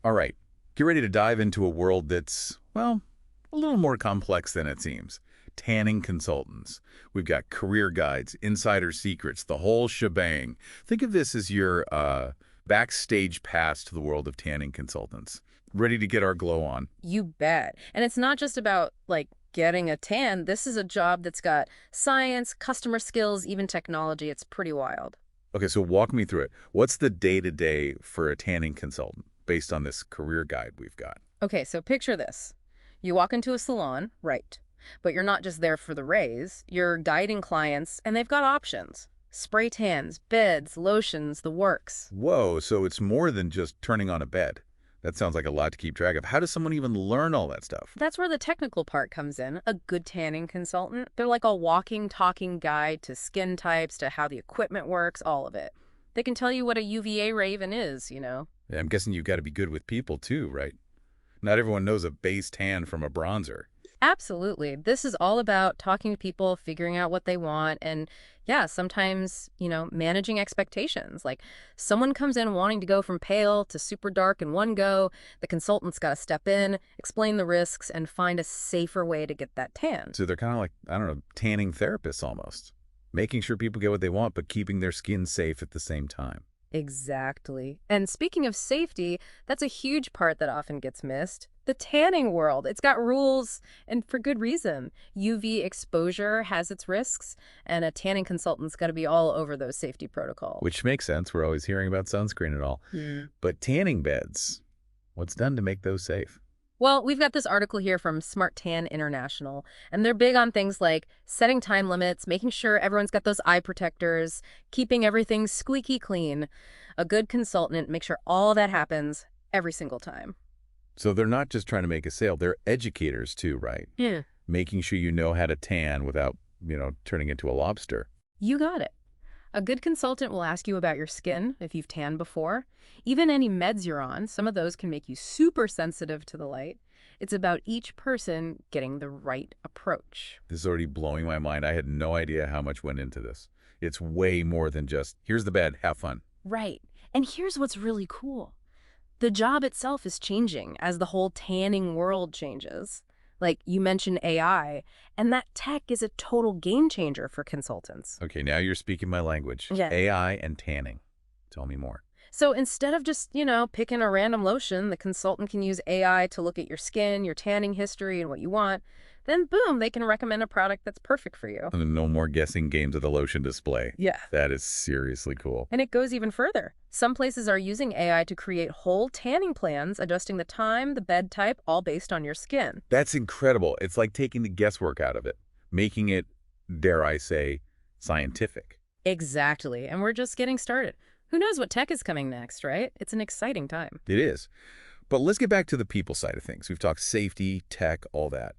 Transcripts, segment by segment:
All right, get ready to dive into a world that's, well, a little more complex than it seems. Tanning consultants. We've got career guides, insider secrets, the whole shebang. Think of this as your backstage pass to the world of tanning consultants. Ready to get our glow on. You bet. And it's not just about like getting a tan. This is a job that's got science, customer skills, even technology. It's pretty wild. Okay, so walk me through it. What's the day-to-day for a tanning consultant based on this career guide we've got? Okay, so picture this. You walk into a salon, right? But you're not just there for the rays. You're guiding clients, and they've got options. Spray tans, beds, lotions, the works. Whoa, so it's more than just turning on a bed. That sounds like a lot to keep track of. How does someone even learn all that stuff? That's where the technical part comes in. A good tanning consultant, they're like a walking, talking guide to skin types, to how the equipment works, all of it. They can tell you what a UVA ray even is. Yeah, I'm guessing you've got to be good with people too, right? Not everyone knows a base tan from a bronzer. Absolutely. This is all about talking to people, figuring out what they want, and yeah, sometimes, managing expectations. Like someone comes in wanting to go from pale to super dark in one go, the consultant's got to step in, explain the risks, and find a safer way to get that tan. So they're kind of like, I don't know, tanning therapists almost. Making sure people get what they want, but keeping their skin safe at the same time. Exactly. And speaking of safety, that's a huge part that often gets missed. The tanning world, it's got rules, and for good reason. UV exposure has its risks, and a tanning consultant's got to be all over those safety protocols. Which makes sense. We're always hearing about sunscreen and all. But tanning beds, what's done to make those safe? Well, we've got this article here from Smart Tan International, and they're big on things like setting time limits, making sure everyone's got those eye protectors, keeping everything squeaky clean. A good consultant makes sure all that happens every single time. So they're not just trying to make a sale, they're educators too, right? Yeah. Making sure you know how to tan without, turning into a lobster. You got it. A good consultant will ask you about your skin if you've tanned before. Even any meds you're on, some of those can make you super sensitive to the light. It's about each person getting the right approach. This is already blowing my mind. I had no idea how much went into this. It's way more than just, here's the bed, have fun. Right. And here's what's really cool. The job itself is changing as the whole tanning world changes. Like you mentioned AI, and that tech is a total game changer for consultants. Okay, now you're speaking my language. Yeah. AI and tanning. Tell me more. So instead of just, picking a random lotion, the consultant can use AI to look at your skin, your tanning history, and what you want. Then boom, they can recommend a product that's perfect for you. And no more guessing games of the lotion display. Yeah. That is seriously cool. And it goes even further. Some places are using AI to create whole tanning plans, adjusting the time, the bed type, all based on your skin. That's incredible. It's like taking the guesswork out of it, making it, dare I say, scientific. Exactly. And we're just getting started. Who knows what tech is coming next, right? It's an exciting time. It is. But let's get back to the people side of things. We've talked safety, tech, all that.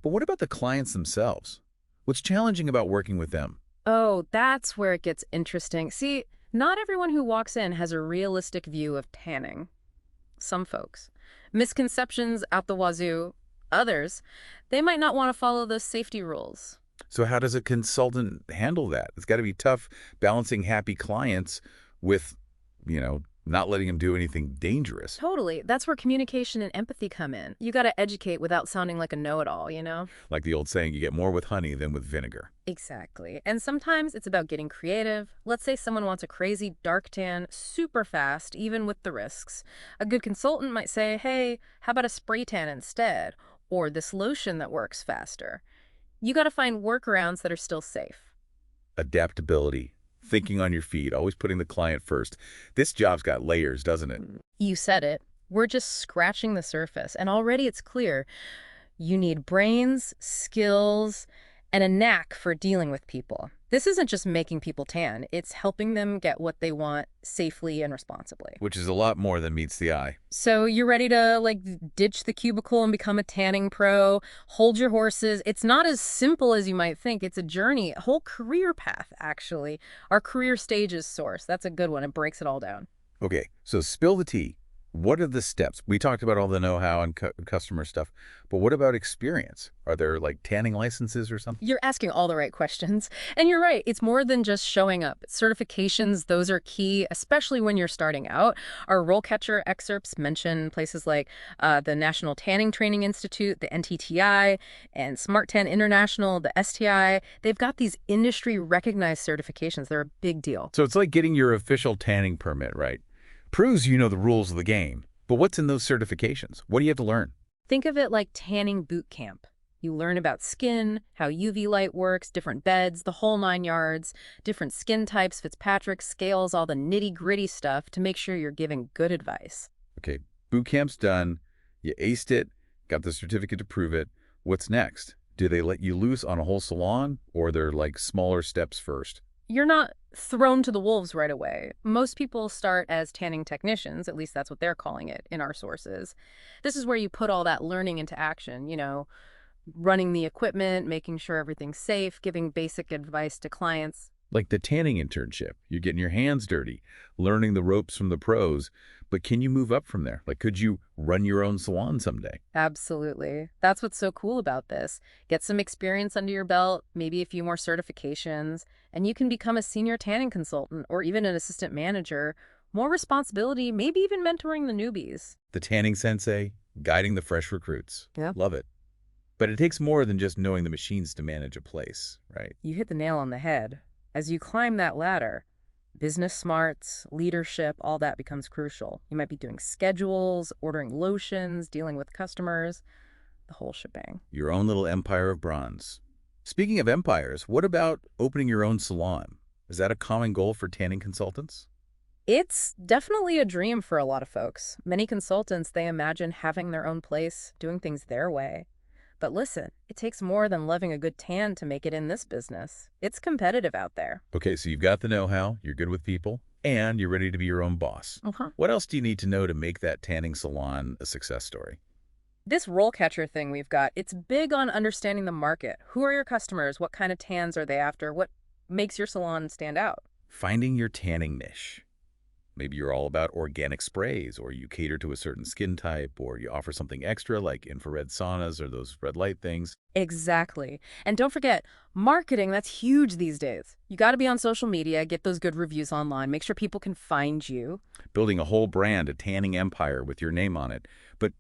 But what about the clients themselves? What's challenging about working with them? Oh, that's where it gets interesting. See, not everyone who walks in has a realistic view of tanning. Some folks. Misconceptions out the wazoo. Others, they might not want to follow those safety rules. So how does a consultant handle that? It's got to be tough balancing happy clients with, not letting them do anything dangerous. Totally. That's where communication and empathy come in. You got to educate without sounding like a know-it-all. Like the old saying, you get more with honey than with vinegar. Exactly. And sometimes it's about getting creative. Let's say someone wants a crazy dark tan super fast, even with the risks. A good consultant might say, hey, how about a spray tan instead? Or this lotion that works faster. You got to find workarounds that are still safe. Adaptability, thinking on your feet, always putting the client first. This job's got layers, doesn't it? You said it. We're just scratching the surface, and already it's clear you need brains, skills, and a knack for dealing with people. This isn't just making people tan. It's helping them get what they want safely and responsibly. Which is a lot more than meets the eye. So you're ready to, ditch the cubicle and become a tanning pro, hold your horses. It's not as simple as you might think. It's a journey, a whole career path, actually. Our career stages source, that's a good one. It breaks it all down. Okay, so spill the tea. What are the steps? We talked about all the know-how and customer stuff, but what about experience? Are there like tanning licenses or something? You're asking all the right questions. And you're right, it's more than just showing up. Certifications, those are key, especially when you're starting out. Our RoleCatcher excerpts mention places like the National Tanning Training Institute, the NTTI, and Smart Tan International, the STI. They've got these industry-recognized certifications. They're a big deal. So it's like getting your official tanning permit, right? Proves you know the rules of the game. But what's in those certifications? What do you have to learn? Think of it like tanning boot camp. You learn about skin, how UV light works, different beds, the whole 9 yards, different skin types, Fitzpatrick scales, all the nitty-gritty stuff to make sure you're giving good advice. Okay, boot camp's done. You aced it, got the certificate to prove it. What's next? Do they let you loose on a whole salon, or they're like smaller steps first? You're not thrown to the wolves right away. Most people start as tanning technicians, at least that's what they're calling it in our sources. This is where you put all that learning into action, running the equipment, making sure everything's safe, giving basic advice to clients. Like the tanning internship. You're getting your hands dirty, learning the ropes from the pros. But can you move up from there? Like, could you run your own salon someday? Absolutely. That's what's so cool about this. Get some experience under your belt, maybe a few more certifications, and you can become a senior tanning consultant or even an assistant manager. More responsibility, maybe even mentoring the newbies. The tanning sensei, guiding the fresh recruits. Yeah. Love it. But it takes more than just knowing the machines to manage a place, right? You hit the nail on the head. As you climb that ladder, business smarts, leadership, all that becomes crucial. You might be doing schedules, ordering lotions, dealing with customers, the whole shebang. Your own little empire of bronze. Speaking of empires, what about opening your own salon? Is that a common goal for tanning consultants? It's definitely a dream for a lot of folks. Many consultants, they imagine having their own place, doing things their way. But listen, it takes more than loving a good tan to make it in this business. It's competitive out there. Okay, so you've got the know-how, you're good with people, and you're ready to be your own boss. What else do you need to know to make that tanning salon a success story? This RoleCatcher thing we've got, it's big on understanding the market. Who are your customers? What kind of tans are they after? What makes your salon stand out? Finding your tanning niche. Maybe you're all about organic sprays, or you cater to a certain skin type, or you offer something extra like infrared saunas or those red light things. Exactly. And don't forget, marketing, that's huge these days. You got to be on social media, get those good reviews online, make sure people can find you. Building a whole brand, a tanning empire with your name on it. But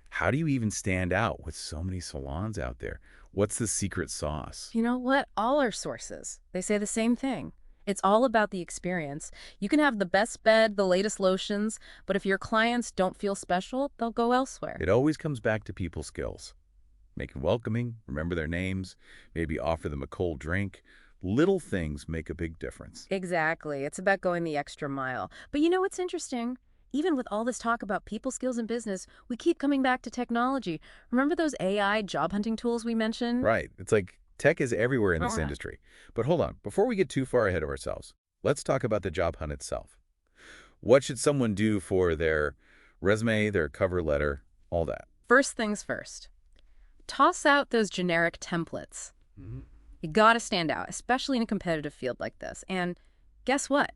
how do you even stand out with so many salons out there? What's the secret sauce? You know what? All our sources, they say the same thing. It's all about the experience. You can have the best bed, the latest lotions, but if your clients don't feel special, they'll go elsewhere. It always comes back to people skills. Make it welcoming, remember their names, maybe offer them a cold drink. Little things make a big difference. Exactly. It's about going the extra mile. But you know what's interesting? Even with all this talk about people skills in business, we keep coming back to technology. Remember those AI job hunting tools we mentioned? Right. It's like tech is everywhere in this industry. But hold on, before we get too far ahead of ourselves, let's talk about the job hunt itself. What should someone do for their resume, their cover letter, all that? First things first. Toss out those generic templates. You gotta stand out, especially in a competitive field like this. And guess what?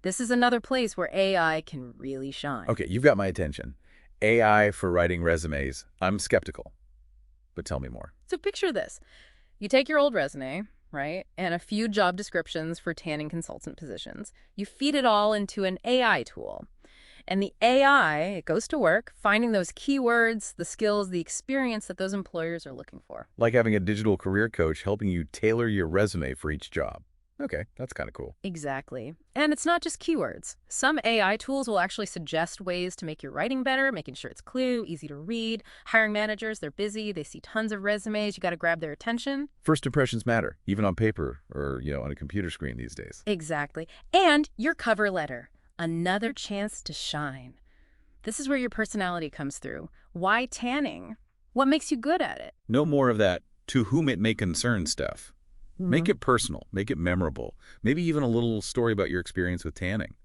This is another place where AI can really shine. Okay, you've got my attention. AI for writing resumes. I'm skeptical. But tell me more. So picture this. You take your old resume, right, and a few job descriptions for tanning consultant positions. You feed it all into an AI tool. And the AI, it goes to work finding those keywords, the skills, the experience that those employers are looking for. Like having a digital career coach helping you tailor your resume for each job. Okay, that's kind of cool. Exactly. And it's not just keywords. Some AI tools will actually suggest ways to make your writing better, making sure it's clear, easy to read. Hiring managers, they're busy, they see tons of resumes, you got to grab their attention. First impressions matter, even on paper or, on a computer screen these days. Exactly. And your cover letter, another chance to shine. This is where your personality comes through. Why tanning? What makes you good at it? No more of that to whom it may concern stuff. Make it personal, make it memorable, maybe even a little story about your experience with tanning.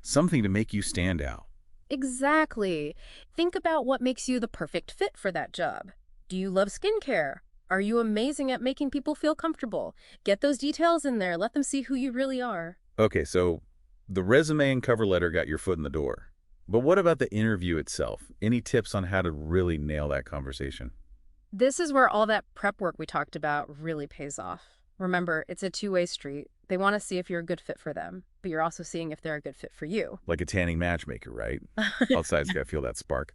Something to make you stand out. Exactly. Think about what makes you the perfect fit for that job. Do you love skincare? Are you amazing at making people feel comfortable? Get those details in there. Let them see who you really are. Okay, so the resume and cover letter got your foot in the door. But what about the interview itself? Any tips on how to really nail that conversation? This is where all that prep work we talked about really pays off. Remember, it's a two-way street. They want to see if you're a good fit for them, but you're also seeing if they're a good fit for you. Like a tanning matchmaker, right? Both sides got to feel that spark.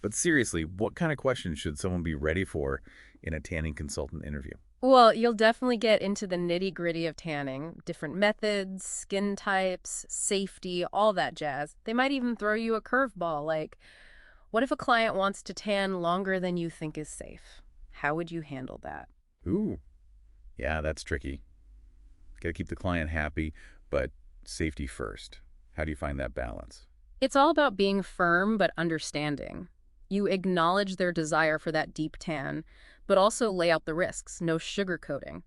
But seriously, what kind of questions should someone be ready for in a tanning consultant interview? Well, you'll definitely get into the nitty-gritty of tanning, different methods, skin types, safety, all that jazz. They might even throw you a curveball like, what if a client wants to tan longer than you think is safe? How would you handle that? Ooh, yeah, that's tricky. Got to keep the client happy, but safety first. How do you find that balance? It's all about being firm but understanding. You acknowledge their desire for that deep tan, but also lay out the risks, no sugarcoating.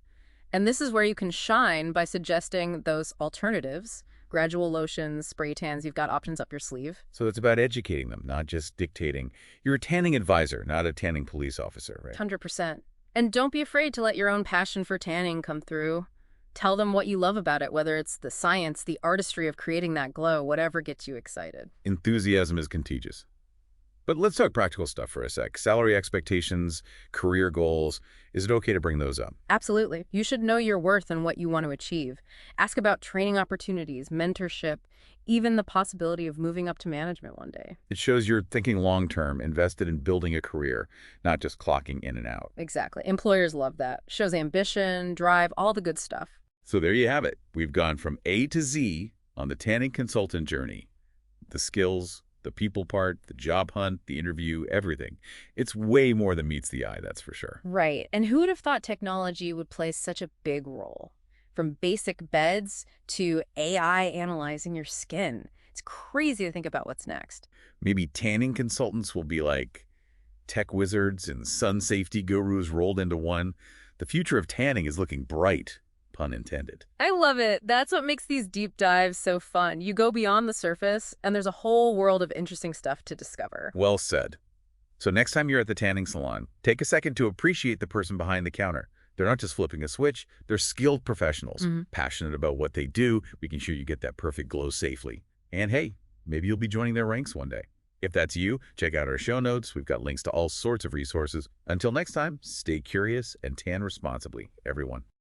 And this is where you can shine by suggesting those alternatives, gradual lotions, spray tans, you've got options up your sleeve. So it's about educating them, not just dictating. You're a tanning advisor, not a tanning police officer, right? 100%. And don't be afraid to let your own passion for tanning come through. Tell them what you love about it, whether it's the science, the artistry of creating that glow, whatever gets you excited. Enthusiasm is contagious. But let's talk practical stuff for a sec. Salary expectations, career goals. Is it okay to bring those up? Absolutely. You should know your worth and what you want to achieve. Ask about training opportunities, mentorship, even the possibility of moving up to management one day. It shows you're thinking long-term, invested in building a career, not just clocking in and out. Exactly. Employers love that. Shows ambition, drive, all the good stuff. So there you have it. We've gone from A to Z on the tanning consultant journey. The skills, the people part, the job hunt, the interview, everything. It's way more than meets the eye, that's for sure. Right. And who would have thought technology would play such a big role? From basic beds to AI analyzing your skin. It's crazy to think about what's next. Maybe tanning consultants will be like tech wizards and sun safety gurus rolled into one. The future of tanning is looking bright, pun intended. I love it. That's what makes these deep dives so fun. You go beyond the surface, and there's a whole world of interesting stuff to discover. Well said. So next time you're at the tanning salon, take a second to appreciate the person behind the counter. They're not just flipping a switch, they're skilled professionals, passionate about what they do. We can ensure you get that perfect glow safely. And hey, maybe you'll be joining their ranks one day. If that's you, check out our show notes. We've got links to all sorts of resources. Until next time, stay curious and tan responsibly, everyone.